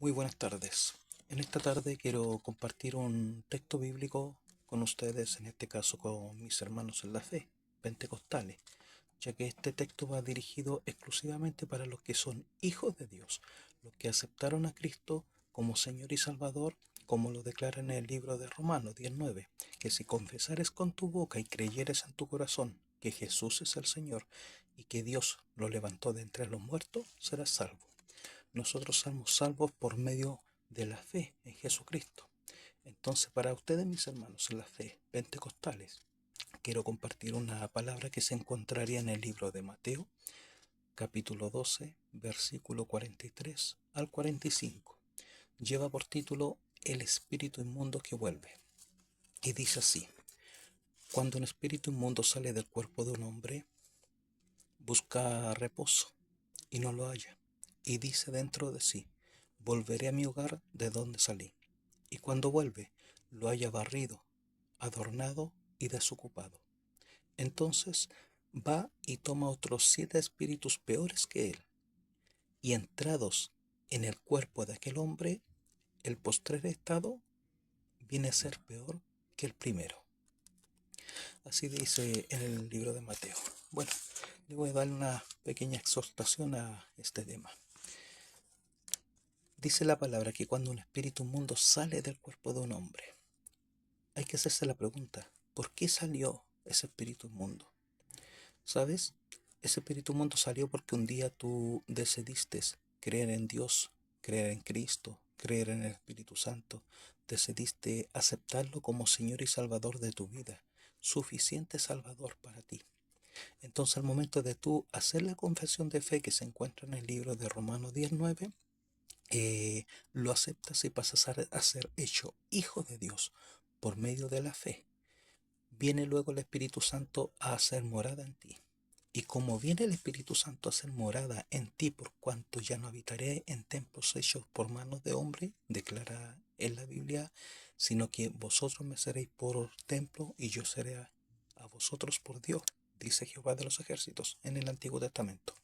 Muy buenas tardes. En esta tarde quiero compartir un texto bíblico con ustedes, en este caso con mis hermanos en la fe, pentecostales, ya que este texto va dirigido exclusivamente para los que son hijos de Dios, los que aceptaron a Cristo como Señor y Salvador, como lo declara en el libro de Romanos 19, que si confesares con tu boca y creyeres en tu corazón que Jesús es el Señor y que Dios lo levantó de entre los muertos, serás salvo. Nosotros somos salvos por medio de la fe en Jesucristo. Entonces, para ustedes, mis hermanos en la fe pentecostales, quiero compartir una palabra que se encontraría en el libro de Mateo, capítulo 12, versículo 43 al 45. Lleva por título El espíritu inmundo que vuelve. Y dice así: cuando un espíritu inmundo sale del cuerpo de un hombre, busca reposo y no lo halla, y dice dentro de sí: volveré a mi hogar de donde salí. Y cuando vuelve, lo halla barrido, adornado y desocupado. Entonces va y toma otros 7 espíritus peores que él, y entrados en el cuerpo de aquel hombre, el postrer estado viene a ser peor que el primero. Así dice en el libro de Mateo. Bueno, le voy a dar una pequeña exhortación a este tema. Dice la palabra que cuando un espíritu inmundo sale del cuerpo de un hombre, hay que hacerse la pregunta: ¿por qué salió ese espíritu inmundo? ¿Sabes? Ese espíritu inmundo salió porque un día tú decidiste creer en Dios, creer en Cristo, creer en el Espíritu Santo. Decidiste aceptarlo como Señor y Salvador de tu vida, suficiente Salvador para ti. Entonces, al momento de tú hacer la confesión de fe que se encuentra en el libro de Romanos 19, lo aceptas y pasas a ser hecho hijo de Dios por medio de la fe. Viene luego el Espíritu Santo a hacer morada en ti. Y como viene el Espíritu Santo a hacer morada en ti, por cuanto ya no habitaré en templos hechos por manos de hombre, declara en la Biblia, sino que vosotros me seréis por templo y yo seré a vosotros por Dios, dice Jehová de los ejércitos en el Antiguo Testamento.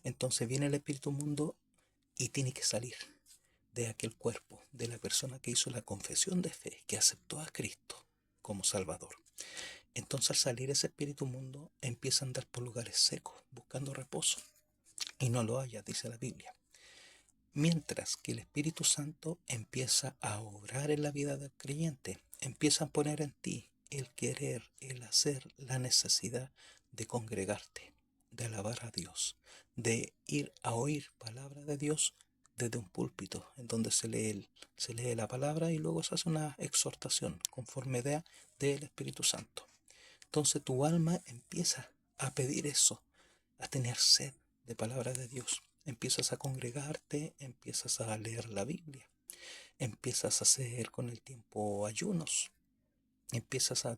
Entonces viene el Espíritu Mundo y tiene que salir de aquel cuerpo, de la persona que hizo la confesión de fe, que aceptó a Cristo como Salvador. Entonces, al salir ese espíritu mundo, empieza a andar por lugares secos, buscando reposo, y no lo haya, dice la Biblia. Mientras que el Espíritu Santo empieza a obrar en la vida del creyente, empieza a poner en ti el querer, el hacer, la necesidad de congregarte, de alabar a Dios, de ir a oír palabra de Dios desde un púlpito en donde se lee la palabra y luego se hace una exhortación conforme del Espíritu Santo. Entonces tu alma empieza a pedir eso, a tener sed de palabra de Dios. Empiezas a congregarte, empiezas a leer la Biblia, empiezas a hacer con el tiempo ayunos, empiezas a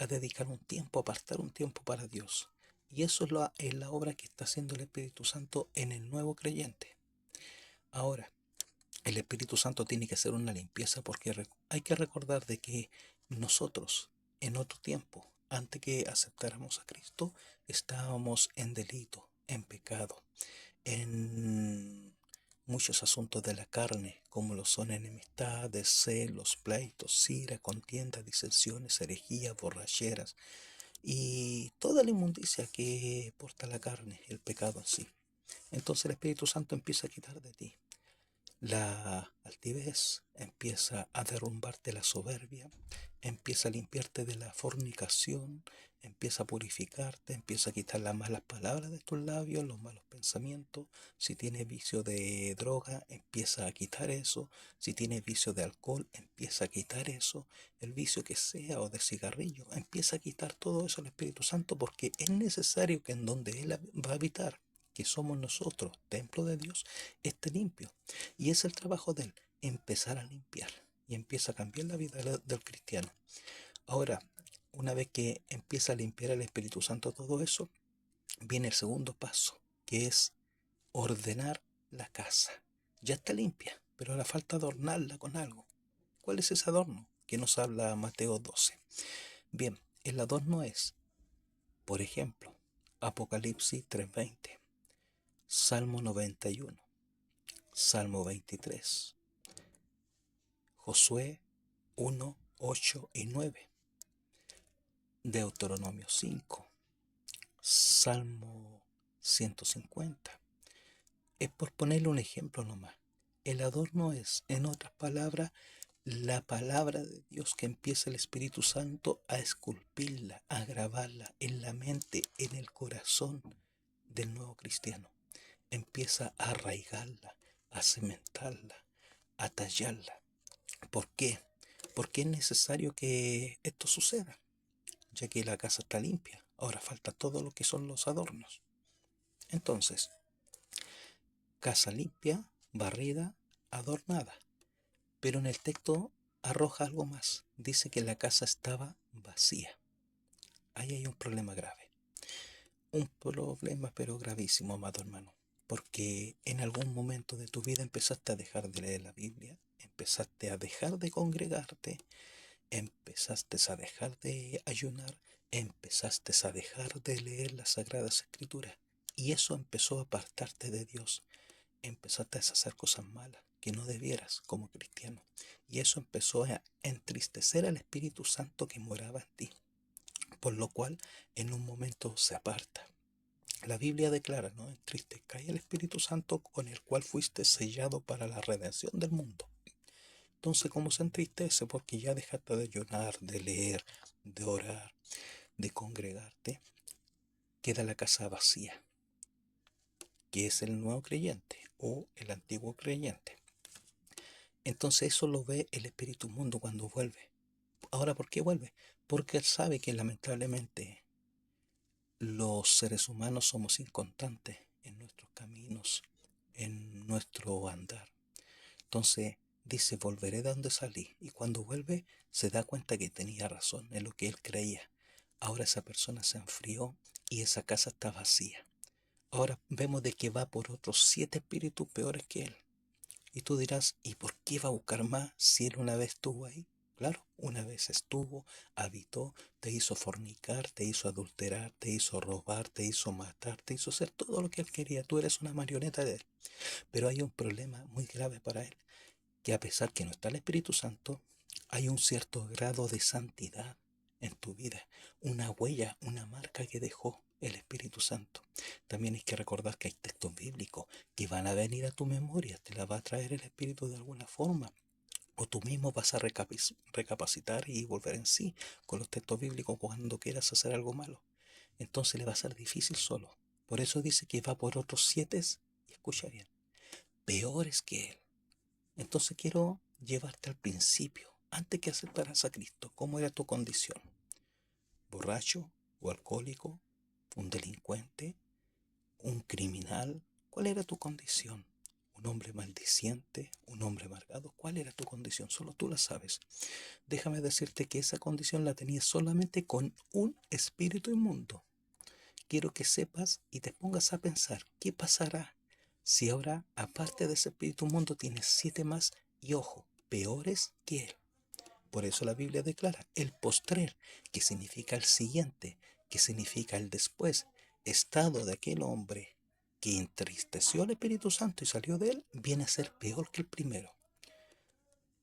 dedicar un tiempo, a apartar un tiempo para Dios. Y eso es la obra que está haciendo el Espíritu Santo en el nuevo creyente. Ahora, el Espíritu Santo tiene que hacer una limpieza porque hay que recordar de que nosotros en otro tiempo, antes que aceptáramos a Cristo, estábamos en delito, en pecado, en muchos asuntos de la carne, como lo son enemistades, celos, pleitos, ira, contiendas, disensiones, herejías, borracheras y toda la inmundicia que porta la carne, el pecado en sí. Entonces el Espíritu Santo empieza a quitar de ti la altivez, empieza a derrumbarte la soberbia, empieza a limpiarte de la fornicación, empieza a purificarte, empieza a quitar las malas palabras de tus labios, los malos pensamientos. Si tienes vicio de droga, empieza a quitar eso. Si tienes vicio de alcohol, empieza a quitar eso. El vicio que sea o de cigarrillo, empieza a quitar todo eso al Espíritu Santo, porque es necesario que en donde Él va a habitar, que somos nosotros, templo de Dios, esté limpio. Y es el trabajo de Él, empezar a limpiar. Y empieza a cambiar la vida del cristiano. Ahora, una vez que empieza a limpiar el Espíritu Santo todo eso, viene el segundo paso, que es ordenar la casa. Ya está limpia, pero ahora falta adornarla con algo. ¿Cuál es ese adorno que nos habla Mateo 12? Bien, el adorno es, por ejemplo, Apocalipsis 3:20, Salmo 91, Salmo 23, Josué 1, 8 y 9, Deuteronomio 5, Salmo 150. Es por ponerle un ejemplo nomás. El adorno es, en otras palabras, la palabra de Dios que empieza el Espíritu Santo a esculpirla, a grabarla en la mente, en el corazón del nuevo cristiano. Empieza a arraigarla, a cementarla, a tallarla. ¿Por qué? Porque es necesario que esto suceda, ya que la casa está limpia. Ahora falta todo lo que son los adornos. Entonces, casa limpia, barrida, adornada. Pero en el texto arroja algo más. Dice que la casa estaba vacía. Ahí hay un problema grave. Un problema pero gravísimo, amado hermano. Porque en algún momento de tu vida empezaste a dejar de leer la Biblia, empezaste a dejar de congregarte, empezaste a dejar de ayunar, empezaste a dejar de leer las Sagradas Escrituras. Y eso empezó a apartarte de Dios. Empezaste a hacer cosas malas que no debieras como cristiano. Y eso empezó a entristecer al Espíritu Santo que moraba en ti. Por lo cual en un momento se aparta. La Biblia declara, ¿no? Entristezcáis al Espíritu Santo con el cual fuiste sellado para la redención del mundo. Entonces, ¿cómo se entristece? Porque ya dejaste de ayunar, de leer, de orar, de congregarte. Queda la casa vacía, que es el nuevo creyente o el antiguo creyente. Entonces eso lo ve el espíritu mundo cuando vuelve. Ahora, ¿por qué vuelve? Porque él sabe que lamentablemente los seres humanos somos inconstantes en nuestros caminos, en nuestro andar. Entonces dice, volveré de donde salí. Y cuando vuelve se da cuenta que tenía razón en lo que él creía. Ahora esa persona se enfrió y esa casa está vacía. Ahora vemos de que va por otros 7 espíritus peores que él. Y tú dirás, ¿y por qué va a buscar más si él una vez estuvo ahí? Claro, una vez estuvo, habitó, te hizo fornicar, te hizo adulterar, te hizo robar, te hizo matar, te hizo hacer todo lo que él quería. Tú eres una marioneta de él. Pero hay un problema muy grave para él, que a pesar que no está el Espíritu Santo, hay un cierto grado de santidad en tu vida, una huella, una marca que dejó el Espíritu Santo. También hay que recordar que hay textos bíblicos que van a venir a tu memoria, te la va a traer el Espíritu de alguna forma, o tú mismo vas a recapacitar y volver en sí con los textos bíblicos cuando quieras hacer algo malo. Entonces le va a ser difícil solo. Por eso dice que va por otros 7, y escucha bien, peores que él. Entonces quiero llevarte al principio, antes que aceptaras a Cristo. ¿Cómo era tu condición? ¿Borracho o alcohólico? ¿Un delincuente? ¿Un criminal? ¿Cuál era tu condición? ¿Un hombre maldiciente? ¿Un hombre amargado? ¿Cuál era tu condición? Solo tú la sabes. Déjame decirte que esa condición la tenías solamente con un espíritu inmundo. Quiero que sepas y te pongas a pensar, ¿qué pasará si ahora, aparte de ese espíritu inmundo, tienes 7 más y ojo, peores que él? Por eso la Biblia declara el postrer, que significa el siguiente, que significa el después, estado de aquel hombre que entristeció al Espíritu Santo y salió de él, viene a ser peor que el primero.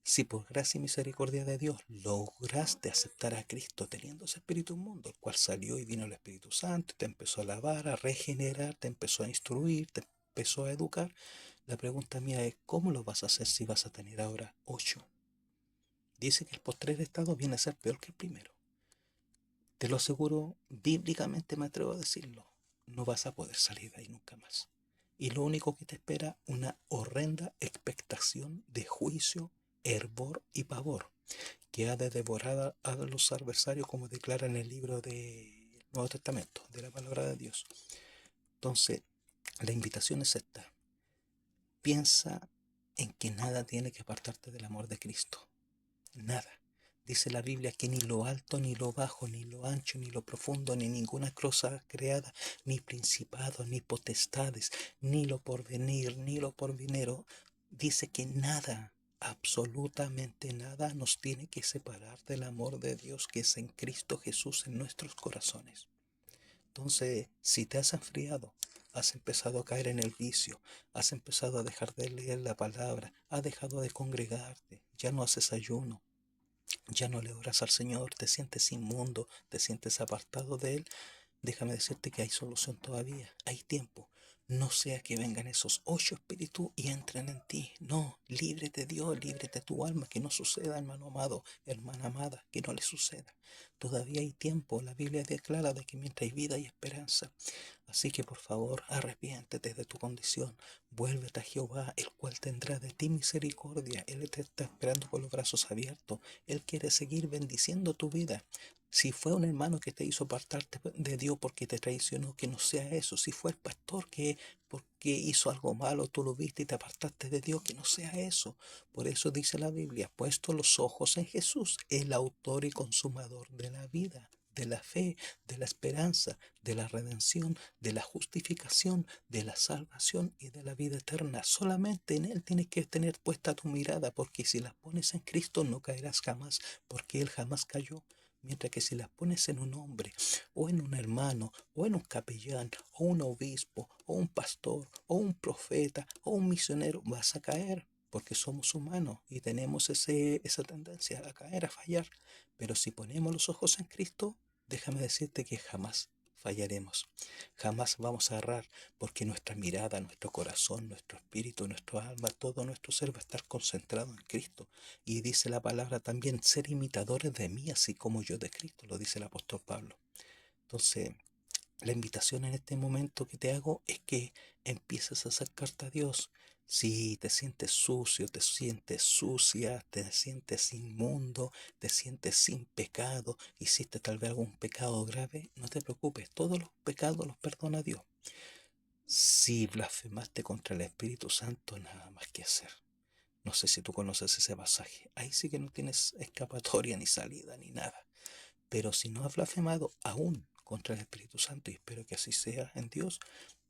Si por gracia y misericordia de Dios lograste aceptar a Cristo teniendo ese espíritu inmundo, el cual salió y vino el Espíritu Santo, te empezó a lavar, a regenerar, te empezó a instruir, te empezó a educar, la pregunta mía es, ¿cómo lo vas a hacer si vas a tener ahora 8? Dice que el postrer estado viene a ser peor que el primero. Te lo aseguro, bíblicamente me atrevo a decirlo, no vas a poder salir de ahí nunca más. Y lo único que te espera, una horrenda expectación de juicio, hervor y pavor, que ha de devorar a los adversarios, como declara en el libro del Nuevo Testamento, de la palabra de Dios. Entonces, la invitación es esta. Piensa en que nada tiene que apartarte del amor de Cristo. Nada. Dice la Biblia que ni lo alto, ni lo bajo, ni lo ancho, ni lo profundo, ni ninguna cosa creada, ni principados, ni potestades, ni lo porvenir, ni lo porvinero, dice que nada, absolutamente nada nos tiene que separar del amor de Dios que es en Cristo Jesús en nuestros corazones. Entonces, si te has enfriado, has empezado a caer en el vicio, has empezado a dejar de leer la palabra, has dejado de congregarte, ya no haces ayuno, ya no le oras al Señor, te sientes inmundo, te sientes apartado de Él. Déjame decirte que hay solución todavía, hay tiempo. No sea que vengan esos 8 espíritus y entren en ti. No, líbrete Dios, líbrete tu alma, que no suceda, hermano amado, hermana amada, que no le suceda. Todavía hay tiempo, la Biblia declara de que mientras hay vida hay esperanza. Así que por favor, arrepiéntete de tu condición, vuélvete a Jehová, el cual tendrá de ti misericordia. Él te está esperando con los brazos abiertos. Él quiere seguir bendiciendo tu vida. Si fue un hermano que te hizo apartarte de Dios porque te traicionó, que no sea eso. Si fue el pastor que porque hizo algo malo, tú lo viste y te apartaste de Dios, que no sea eso. Por eso dice la Biblia, puesto los ojos en Jesús, el autor y consumador de la vida, de la fe, de la esperanza, de la redención, de la justificación, de la salvación y de la vida eterna. Solamente en Él tienes que tener puesta tu mirada, porque si la pones en Cristo no caerás jamás, porque Él jamás cayó. Mientras que si las pones en un hombre, o en un hermano, o en un capellán, o un obispo, o un pastor, o un profeta, o un misionero, vas a caer, porque somos humanos y tenemos esa tendencia a caer, a fallar. Pero si ponemos los ojos en Cristo, déjame decirte que jamás fallaremos, jamás vamos a errar, porque nuestra mirada, nuestro corazón, nuestro espíritu, nuestro alma, todo nuestro ser va a estar concentrado en Cristo. Y dice la palabra también, ser imitadores de mí, así como yo de Cristo, lo dice el apóstol Pablo. Entonces, la invitación en este momento que te hago es que empieces a acercarte a Dios. Si te sientes sucio, te sientes sucia, te sientes inmundo, te sientes sin pecado, hiciste tal vez algún pecado grave, no te preocupes, todos los pecados los perdona Dios. Si blasfemaste contra el Espíritu Santo, nada más que hacer. No sé si tú conoces ese pasaje. Ahí sí que no tienes escapatoria ni salida ni nada. Pero si no has blasfemado aún contra el Espíritu Santo, y espero que así sea en Dios,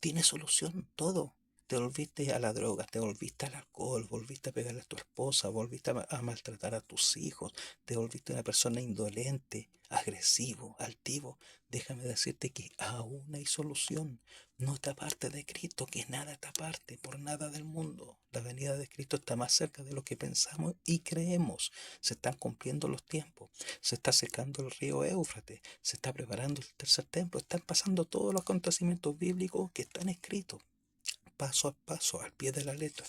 tiene solución todo. Te volviste a la droga, te volviste al alcohol, volviste a pegarle a tu esposa, volviste a maltratar a tus hijos, te volviste una persona indolente, agresivo, altivo. Déjame decirte que aún hay solución. No te apartes de Cristo, que nada te aparte por nada del mundo. La venida de Cristo está más cerca de lo que pensamos y creemos. Se están cumpliendo los tiempos. Se está secando el río Éufrates, se está preparando el tercer templo, están pasando todos los acontecimientos bíblicos que están escritos, paso a paso, al pie de la letra.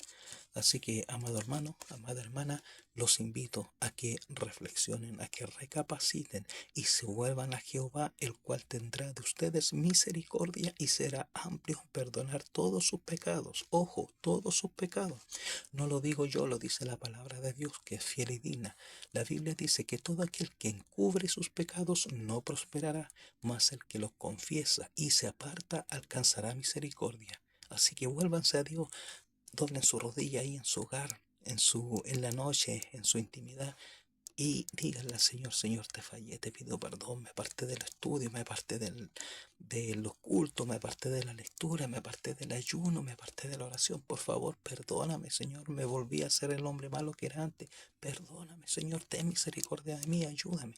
Así que, amado hermano, amada hermana, los invito a que reflexionen, a que recapaciten y se vuelvan a Jehová, el cual tendrá de ustedes misericordia y será amplio en perdonar todos sus pecados. Ojo, todos sus pecados. No lo digo yo, lo dice la palabra de Dios, que es fiel y digna. La Biblia dice que todo aquel que encubre sus pecados no prosperará, mas el que los confiesa y se aparta alcanzará misericordia. Así que vuélvanse a Dios, doblen su rodilla ahí en su hogar, en la noche, en su intimidad, y díganle al Señor, Señor, te fallé, te pido perdón, me aparté del estudio, me aparté de los cultos, me aparté de la lectura, me aparté del ayuno, me aparté de la oración. Por favor, perdóname, Señor, me volví a ser el hombre malo que era antes. Perdóname, Señor, ten misericordia de mí, ayúdame.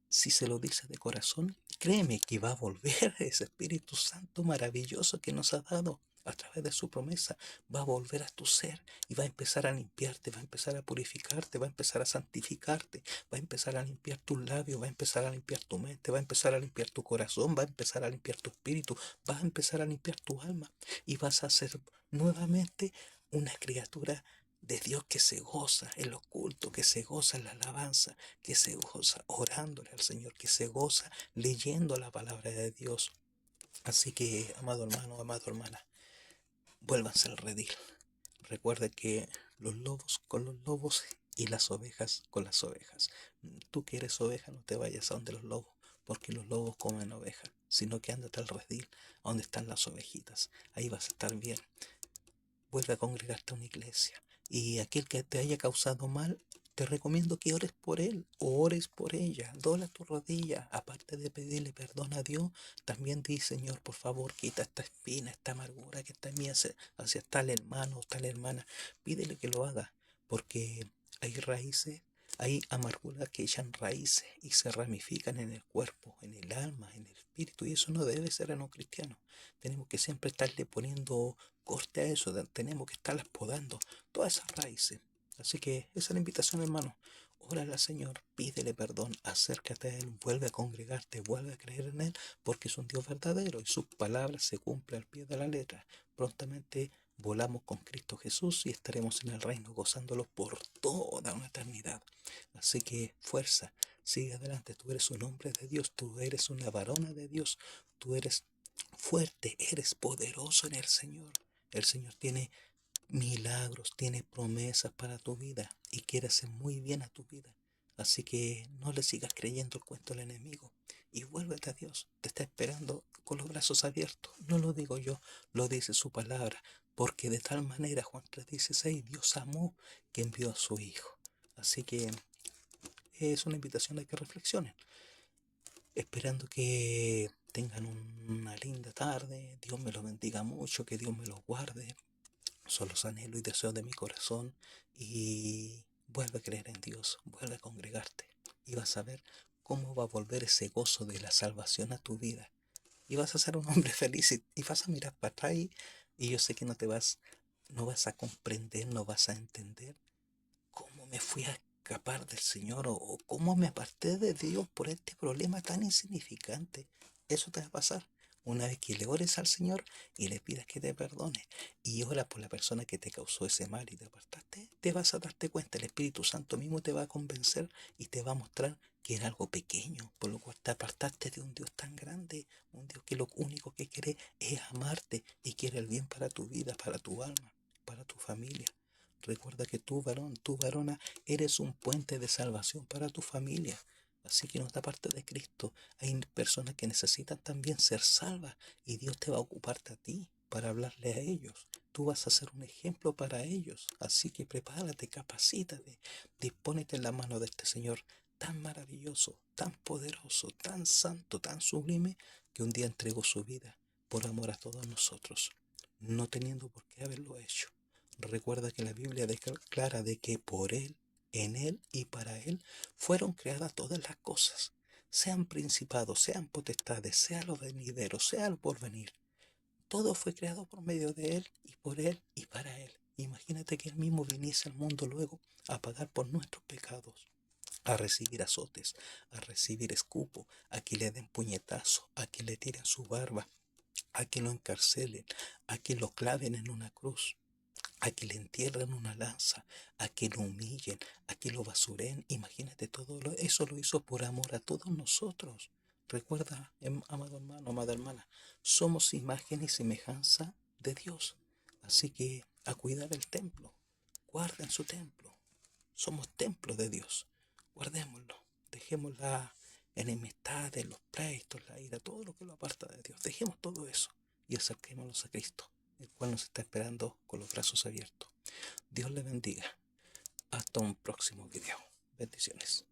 Si se lo dice de corazón, créeme que va a volver ese Espíritu Santo maravilloso que nos ha dado a través de su promesa. Va a volver a tu ser y va a empezar a limpiarte, va a empezar a purificarte, va a empezar a santificarte, va a empezar a limpiar tus labios, va a empezar a limpiar tu mente, va a empezar a limpiar tu corazón, va a empezar a limpiar tu espíritu, va a empezar a limpiar tu alma y vas a ser nuevamente una criatura de Dios que se goza en lo oculto, que se goza en la alabanza, que se goza orándole al Señor, que se goza leyendo la palabra de Dios. Así que, amado hermano, amada hermana, vuélvanse al redil. Recuerda que los lobos con los lobos y las ovejas con las ovejas. Tú que eres oveja, no te vayas a donde los lobos, porque los lobos comen ovejas, sino que ándate al redil, a donde están las ovejitas. Ahí vas a estar bien. Vuelve a congregarte a una iglesia. Y aquel que te haya causado mal, te recomiendo que ores por él o ores por ella. Dobla tu rodilla. Aparte de pedirle perdón a Dios, también di, Señor, por favor, quita esta espina, esta amargura que está en mí hacia tal hermano o tal hermana. Pídele que lo haga, porque hay raíces Hay amarguras que echan raíces y se ramifican en el cuerpo, en el alma, en el espíritu, y eso no debe ser en un cristiano. Tenemos que siempre estarle poniendo corte a eso, tenemos que estarlas podando, todas esas raíces. Así que esa es la invitación, hermano. Órale al Señor, pídele perdón, acércate a Él, vuelve a congregarte, vuelve a creer en Él, porque es un Dios verdadero y sus palabras se cumplen al pie de la letra. Prontamente volamos con Cristo Jesús y estaremos en el reino gozándolo por toda una eternidad. Así que fuerza, sigue adelante, tú eres un hombre de Dios, tú eres una varona de Dios, tú eres fuerte, eres poderoso en el Señor. El Señor tiene milagros, tiene promesas para tu vida y quiere hacer muy bien a tu vida. Así que no le sigas creyendo el cuento al enemigo y vuélvete a Dios. Te está esperando con los brazos abiertos. No lo digo yo, lo dice su palabra. Porque de tal manera, Juan 3:16, Dios amó que envió a su Hijo. Así que es una invitación a que reflexionen. Esperando que tengan una linda tarde. Dios me los bendiga mucho, que Dios me los guarde. Son los anhelos y deseos de mi corazón. Y vuelve a creer en Dios, vuelve a congregarte. Y vas a ver cómo va a volver ese gozo de la salvación a tu vida. Y vas a ser un hombre feliz y vas a mirar para atrás y yo sé que no vas a comprender, no vas a entender cómo me fui a escapar del Señor o cómo me aparté de Dios por este problema tan insignificante. Eso te va a pasar una vez que le ores al Señor y le pidas que te perdone y ora por la persona que te causó ese mal y te apartaste, te vas a darte cuenta, el Espíritu Santo mismo te va a convencer y te va a mostrar que era algo pequeño, por lo cual te apartaste de un Dios tan grande, un Dios que lo único que quiere es amarte y quiere el bien para tu vida, para tu alma, para tu familia. Recuerda que tú, varón, tú, varona, eres un puente de salvación para tu familia. Así que no te apartes de Cristo. Hay personas que necesitan también ser salvas y Dios te va a ocuparte a ti para hablarle a ellos. Tú vas a ser un ejemplo para ellos. Así que prepárate, capacítate, dispónete en la mano de este Señor tan maravilloso, tan poderoso, tan santo, tan sublime, que un día entregó su vida por amor a todos nosotros, no teniendo por qué haberlo hecho. Recuerda que la Biblia declara de que por Él, en Él y para Él fueron creadas todas las cosas, sean principados, sean potestades, sea lo venidero, sea el porvenir. Todo fue creado por medio de Él y por Él y para Él. Imagínate que Él mismo viniese al mundo luego a pagar por nuestros pecados, a recibir azotes, a recibir escupo, a que le den puñetazo, a que le tiren su barba, a que lo encarcelen, a que lo claven en una cruz, a que le entierren una lanza, a que lo humillen, a que lo basuren. Imagínate todo eso lo hizo por amor a todos nosotros. Recuerda, amado hermano, amada hermana, somos imagen y semejanza de Dios. Así que a cuidar el templo, guarden su templo. Somos templo de Dios. Guardémoslo. Dejemos la enemistad, los pleitos, la ira, todo lo que lo aparta de Dios. Dejemos todo eso y acerquémonos a Cristo, el cual nos está esperando con los brazos abiertos. Dios le bendiga. Hasta un próximo video. Bendiciones.